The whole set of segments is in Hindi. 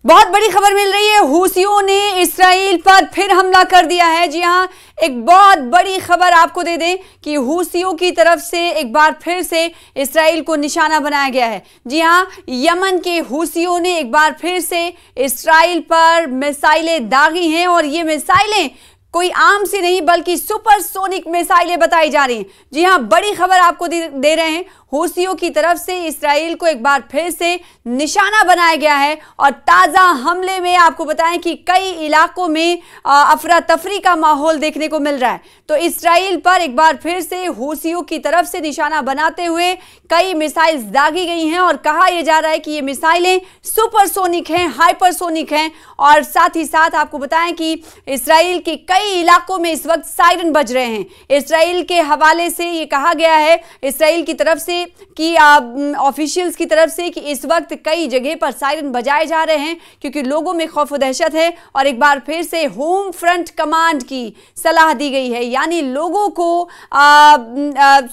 बहुत बड़ी खबर मिल रही है, हूसियों ने इस्राइल पर फिर हमला कर दिया है। जी हां, एक बहुत बड़ी खबर आपको दे दें कि हूसियों की तरफ से एक बार फिर से इस्राइल को निशाना बनाया गया है। जी हां, यमन के हूसियों ने एक बार फिर से इस्राइल पर मिसाइलें दागी हैं और ये मिसाइलें कोई आम सी नहीं बल्कि सुपरसोनिक मिसाइलें बताई जा रही हैं। जी हां, बड़ी खबर आपको दे रहे हैं, हूसियों की तरफ से इस्राइल को एक बार फिर से निशाना बनाया गया है और ताज़ा हमले में आपको बताएं कि कई इलाकों में अफरा तफरी का माहौल देखने को मिल रहा है। तो इस्राइल पर एक बार फिर से हूसियों की तरफ से निशाना बनाते हुए कई मिसाइल दागी गई हैं और कहा यह जा रहा है कि ये मिसाइलें सुपरसोनिक हैं, हाइपरसोनिक हैं। और साथ ही साथ आपको बताएं कि इस्राइल के कई इलाकों में इस वक्त सायरन बज रहे हैं। इस्राइल के हवाले से ये कहा गया है, इस्राइल की तरफ से कि ऑफिशियल्स की तरफ से, कि इस वक्त कई जगह पर सायरन बजाए जा रहे हैं क्योंकि लोगों में खौफ व दहशत है। और एक बार फिर से होम फ्रंट कमांड की सलाह दी गई है, यानी लोगों को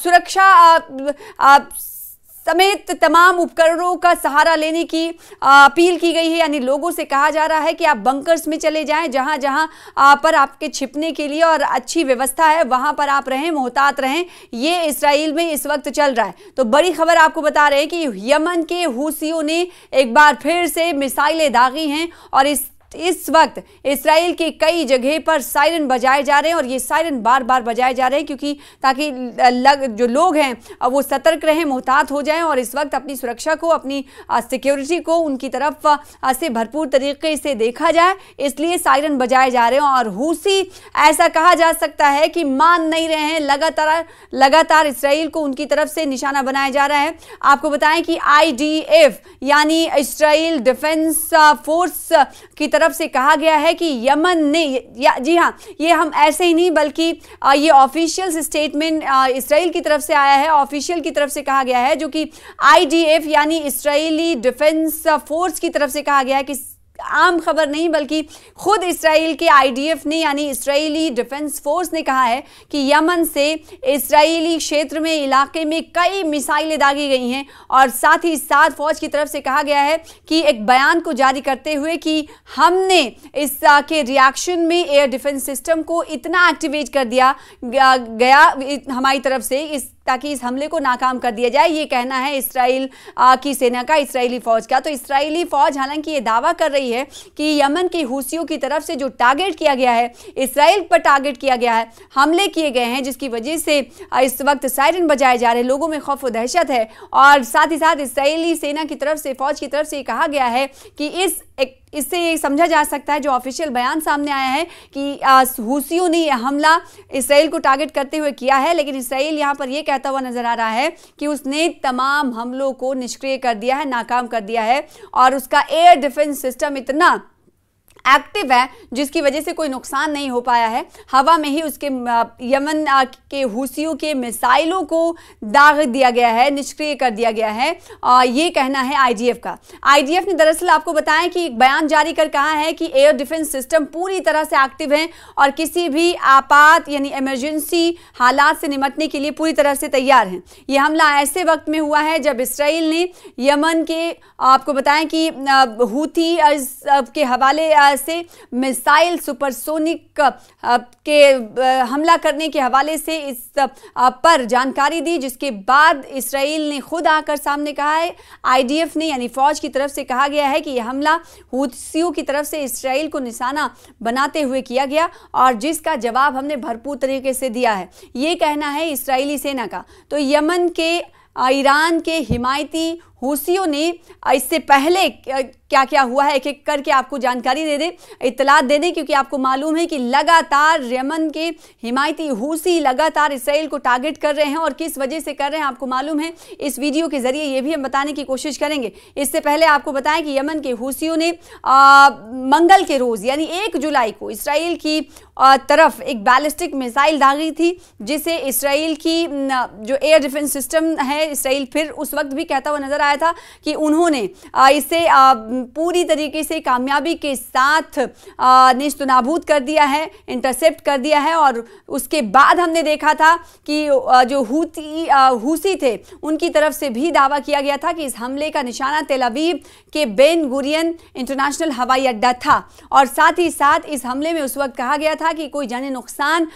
सुरक्षा समेत तमाम उपकरणों का सहारा लेने की अपील की गई है। यानी लोगों से कहा जा रहा है कि आप बंकर्स में चले जाएं, जहां जहां पर आपके छिपने के लिए और अच्छी व्यवस्था है वहां पर आप रहें, मोहतात रहें। ये इस्राइल में इस वक्त चल रहा है। तो बड़ी खबर आपको बता रहे हैं कि यमन के हूसियों ने एक बार फिर से मिसाइलें दागी हैं और इस वक्त इस्राइल के कई जगह पर सायरन बजाए जा रहे हैं और ये सायरन बार बार बजाए जा रहे हैं क्योंकि ताकि जो लोग हैं वो सतर्क रहें, मोहतात हो जाएं और इस वक्त अपनी सुरक्षा को, अपनी सिक्योरिटी को उनकी तरफ से भरपूर तरीके से देखा जाए, इसलिए सायरन बजाए जा रहे हैं। और हूसी ऐसा कहा जा सकता है कि मान नहीं रहे हैं, लगातार इस्राइल को उनकी तरफ से निशाना बनाया जा रहा है। आपको बताएं कि IDF यानी इस्राइल डिफेंस फोर्स की तरफ से कहा गया है कि यमन ने, जी हां, ये हम ऐसे ही नहीं बल्कि ये ऑफिशियल स्टेटमेंट इस्राइल की तरफ से आया है, ऑफिशियल की तरफ से कहा गया है, जो कि IDF यानी इस्राइली डिफेंस फोर्स की तरफ से कहा गया है कि आम खबर नहीं बल्कि खुद इस्राइल के IDF ने यानी इस्राइली डिफेंस फोर्स ने कहा है कि यमन से इस्राइली क्षेत्र में, इलाके में कई मिसाइलें दागी गई हैं। और साथ ही साथ फौज की तरफ से कहा गया है कि एक बयान को जारी करते हुए कि हमने इसके रिएक्शन में एयर डिफेंस सिस्टम को इतना एक्टिवेट कर दिया गया हमारी तरफ से ताकि इस हमले को नाकाम कर दिया जाए। ये कहना है इस्राइल की सेना का, इस्राइली फौज का। तो इस्राइली फौज हालांकि ये दावा कर रही है कि यमन के हूसियों की तरफ से जो टारगेट किया गया है, इस्राइल पर टारगेट किया गया है, हमले किए गए हैं, जिसकी वजह से इस वक्त सायरन बजाए जा रहे हैं, लोगों में खौफ व दहशत है। और साथ ही साथ इस्राइली सेना की तरफ से, फौज की तरफ से कहा गया है कि इससे ये समझा जा सकता है, जो ऑफिशियल बयान सामने आया है, कि हूसियों ने यह हमला इस्राइल को टारगेट करते हुए किया है। लेकिन इस्राइल यहाँ पर यह कहता हुआ नजर आ रहा है कि उसने तमाम हमलों को निष्क्रिय कर दिया है, नाकाम कर दिया है और उसका एयर डिफेंस सिस्टम इतना एक्टिव है जिसकी वजह से कोई नुकसान नहीं हो पाया है। हवा में ही उसके यमन के हूसियों के मिसाइलों को दाग दिया गया है, निष्क्रिय कर दिया गया है। ये कहना है IDF का। IDF ने दरअसल आपको बताया कि एक बयान जारी कर कहा है कि एयर डिफेंस सिस्टम पूरी तरह से एक्टिव है और किसी भी आपात यानी इमरजेंसी हालात से निपटने के लिए पूरी तरह से तैयार हैं। ये हमला ऐसे वक्त में हुआ है जब इस्राइल ने यमन के, आपको बताएं कि हूथी के हवाले से मिसाइल सुपरसोनिक के हमला करने के हवाले से इस पर जानकारी दी, जिसके बाद इस्राइल ने खुद आकर सामने कहा है, IDF ने यानी फौज की तरफ से कहा गया है कि यह हमला हूथियों की तरफ से इस्राइल को निशाना बनाते हुए किया गया और जिसका जवाब हमने भरपूर तरीके से दिया है। ये कहना है इस्राइली सेना का। तो यमन के, ईरान के हिमायती हूसियों ने इससे पहले क्या क्या हुआ है एक एक करके आपको जानकारी दे दे, इत्तलात दे दे, क्योंकि आपको मालूम है कि लगातार यमन के हिमायती हूसी लगातार इस्राइल को टारगेट कर रहे हैं और किस वजह से कर रहे हैं आपको मालूम है। इस वीडियो के जरिए ये भी हम बताने की कोशिश करेंगे। इससे पहले आपको बताएं कि यमन के हूसियों ने मंगल के रोज यानी 1 जुलाई को इस्राइल की तरफ एक बैलिस्टिक मिसाइल दागी थी, जिसे इस्राइल की जो एयर डिफेंस सिस्टम है, इस्राइल फिर उस वक्त भी कहता हुआ नजर आया बताया था कि उन्होंने इसे पूरी तरीके से कामयाबी के साथ नेस्तनाबूद कर दिया है, इंटरसेप्ट कर दिया है। और उसके बाद हमने देखा था कि जो हूसी थे उनकी तरफ से भी दावा किया गया था कि इस हमले का निशाना तेल अवीव के बेन गुरियन इंटरनेशनल हवाई अड्डा था। और साथ ही साथ इस हमले में उस वक्त कहा गया था कि कोई जानी नुकसान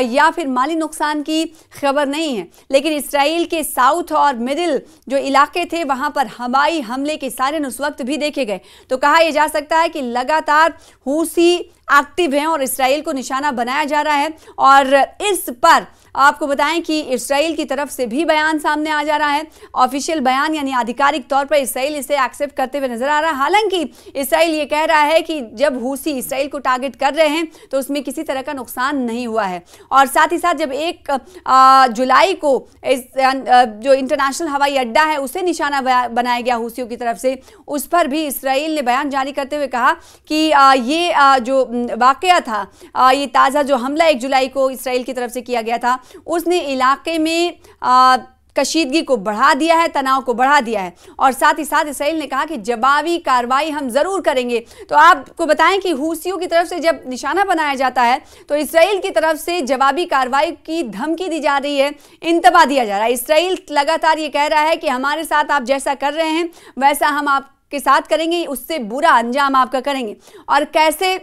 या फिर माली नुकसान की खबर नहीं है, लेकिन इसराइल के साउथ और मिडिल जो इलाके थे वहां पर हवाई हमले के सायरन उस वक्त भी देखे गए। तो कहा यह जा सकता है कि लगातार हूसी एक्टिव हैं और इसराइल को निशाना बनाया जा रहा है। और इस पर आपको बताएं कि इसराइल की तरफ से भी बयान सामने आ जा रहा है, ऑफिशियल बयान, यानी आधिकारिक तौर पर इसराइल इसे एक्सेप्ट करते हुए नजर आ रहा है। हालांकि इसराइल ये कह रहा है कि जब हूसी इसराइल को टारगेट कर रहे हैं तो उसमें किसी तरह का नुकसान नहीं हुआ है। और साथ ही साथ जब 1 जुलाई को इस जो इंटरनेशनल हवाई अड्डा है उसे निशाना बनाया गया हूसियों की तरफ से, उस पर भी इसराइल ने बयान जारी करते हुए कहा कि ये जो वाकया था, ये ताज़ा जो हमला 1 जुलाई को इसराइल की तरफ से किया गया था, उसने इलाके में कशीदगी को बढ़ा दिया है, तनाव को बढ़ा दिया है। और साथ ही साथ इसराइल ने कहा कि जवाबी कार्रवाई हम जरूर करेंगे। तो आपको बताएं कि हूसियों की तरफ से जब निशाना बनाया जाता है तो इसराइल की तरफ से जवाबी कार्रवाई की धमकी दी जा रही है, इंतबा दिया जा रहा है। इसराइल लगातार ये कह रहा है कि हमारे साथ आप जैसा कर रहे हैं वैसा हम आपके साथ करेंगे, उससे बुरा अंजाम आपका करेंगे। और कैसे,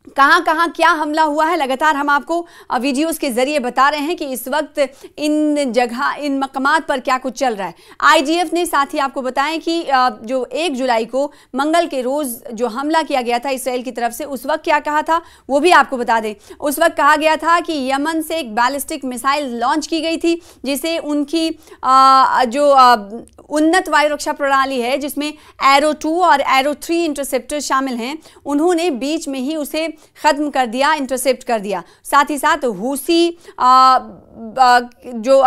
कहां कहां क्या हमला हुआ है, लगातार हम आपको वीडियोस के जरिए बता रहे हैं कि इस वक्त इन जगह, इन मकामात पर क्या कुछ चल रहा है। आईडीएफ ने साथ ही आपको बताएं कि जो 1 जुलाई को मंगल के रोज जो हमला किया गया था इसराइल की तरफ से, उस वक्त क्या कहा था वो भी आपको बता दें। उस वक्त कहा गया था कि यमन से एक बैलिस्टिक मिसाइल लॉन्च की गई थी, जिसे उनकी जो उन्नत वायु रक्षा प्रणाली है जिसमें एरो 2 और एरो 3 इंटरसेप्टर शामिल हैं, उन्होंने बीच में ही उसे खत्म कर दिया, इंटरसेप्ट कर दिया। साथ ही साथ हूसी जो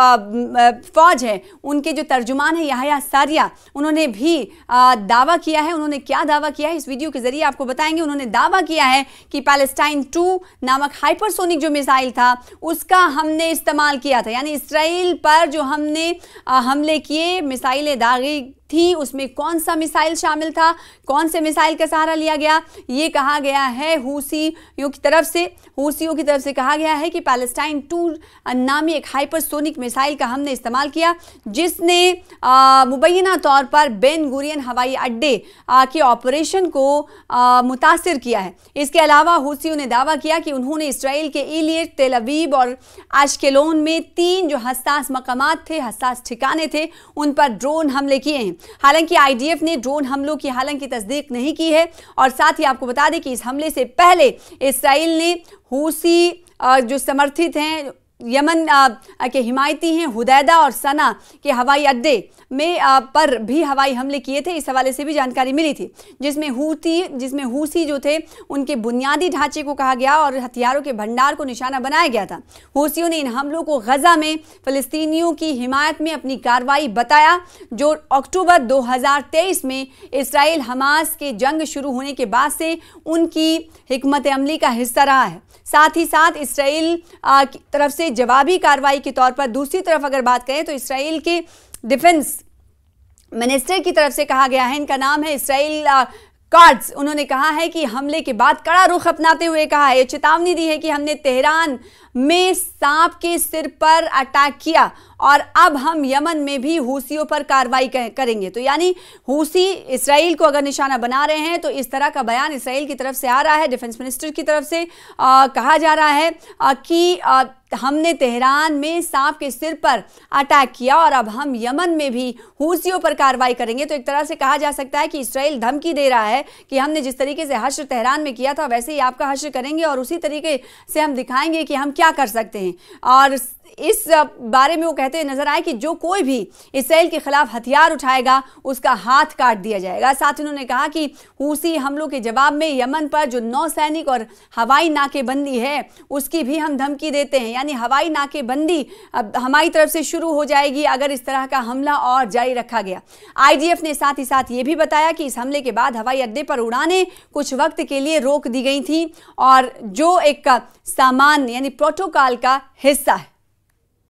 फौज है उनके जो तर्जुमान है याह्या सारिया, उन्होंने भी दावा किया है। उन्होंने क्या दावा किया है इस वीडियो के जरिए आपको बताएंगे। उन्होंने दावा किया है कि पैलेस्टाइन 2 नामक हाइपरसोनिक जो मिसाइल था उसका हमने इस्तेमाल किया था, यानी इसराइल पर जो हमने हमले किए, मिसाइलें दागी थी, उसमें कौन सा मिसाइल शामिल था, कौन से मिसाइल का सहारा लिया गया, ये कहा गया है हूसियों की तरफ से। हूसियों की तरफ से कहा गया है कि पैलेस्टाइन 2 नामी एक हाइपरसोनिक मिसाइल का हमने इस्तेमाल किया, जिसने मुबैना तौर पर बेन गुरियन हवाई अड्डे के ऑपरेशन को मुतासिर किया है। इसके अलावा हूसियों ने दावा किया कि उन्होंने इसराइल के इलियट, तेल अवीव और आश्केलोन में 3 जो हसास मकामात थे, हसास ठिकाने थे, उन पर ड्रोन हमले किए हैं। हालांकि आईडीएफ ने ड्रोन हमलों की हालांकि तस्दीक नहीं की है। और साथ ही आपको बता दें कि इस हमले से पहले इसराइल ने हूसी जो समर्थित हैं, यमन के हिमायती हैं, हुदैदा और सना के हवाई अड्डे में पर भी हवाई हमले किए थे। इस हवाले से भी जानकारी मिली थी, जिसमें हूसी जो थे उनके बुनियादी ढांचे को कहा गया और हथियारों के भंडार को निशाना बनाया गया था। हूसियों ने इन हमलों को गजा में फिलिस्तीनियों की हिमायत में अपनी कार्रवाई बताया, जो अक्टूबर 2023 में इसराइल हमास के जंग शुरू होने के बाद से उनकी हिकमत अमली का हिस्सा रहा है। साथ ही साथ इसराइल की तरफ से जवाबी कार्रवाई के तौर पर दूसरी तरफ अगर बात करें तो इसराइल के डिफेंस मिनिस्टर की तरफ से कहा गया है, इनका नाम है इसराइल कार्ड्स, उन्होंने कहा है कि हमले के बाद कड़ा रुख अपनाते हुए कहा है, चेतावनी दी है कि हमने तेहरान में सांप के सिर पर अटैक किया और अब हम यमन में भी हूसियों पर कार्रवाई करेंगे। तो यानी हूसी इसराइल को अगर निशाना बना रहे हैं तो इस तरह का बयान इसराइल की तरफ से आ रहा है। डिफेंस मिनिस्टर की तरफ से कहा जा रहा है कि हमने तेहरान में सांप के सिर पर अटैक किया और अब हम यमन में भी हूसियों पर कार्रवाई करेंगे। तो एक तरह से कहा जा सकता है कि इसराइल धमकी दे रहा है कि हमने जिस तरीके से हश्र तेहरान में किया था वैसे ही आपका हश्र करेंगे और उसी तरीके से हम दिखाएंगे कि हम क्या कर सकते हैं। और इस बारे में वो कहते हुए नजर आए कि जो कोई भी इसराइल के खिलाफ हथियार उठाएगा उसका हाथ काट दिया जाएगा। साथ ही उन्होंने कहा कि हूसी हमलों के जवाब में यमन पर जो नौसैनिक और हवाई नाकेबंदी है उसकी भी हम धमकी देते हैं, यानी हवाई नाकेबंदी हमारी तरफ से शुरू हो जाएगी अगर इस तरह का हमला और जारी रखा गया। आईडीएफ ने साथ ही साथ ये भी बताया कि इस हमले के बाद हवाई अड्डे पर उड़ानें कुछ वक्त के लिए रोक दी गई थी और जो एक सामान्य यानी प्रोटोकॉल का हिस्सा है।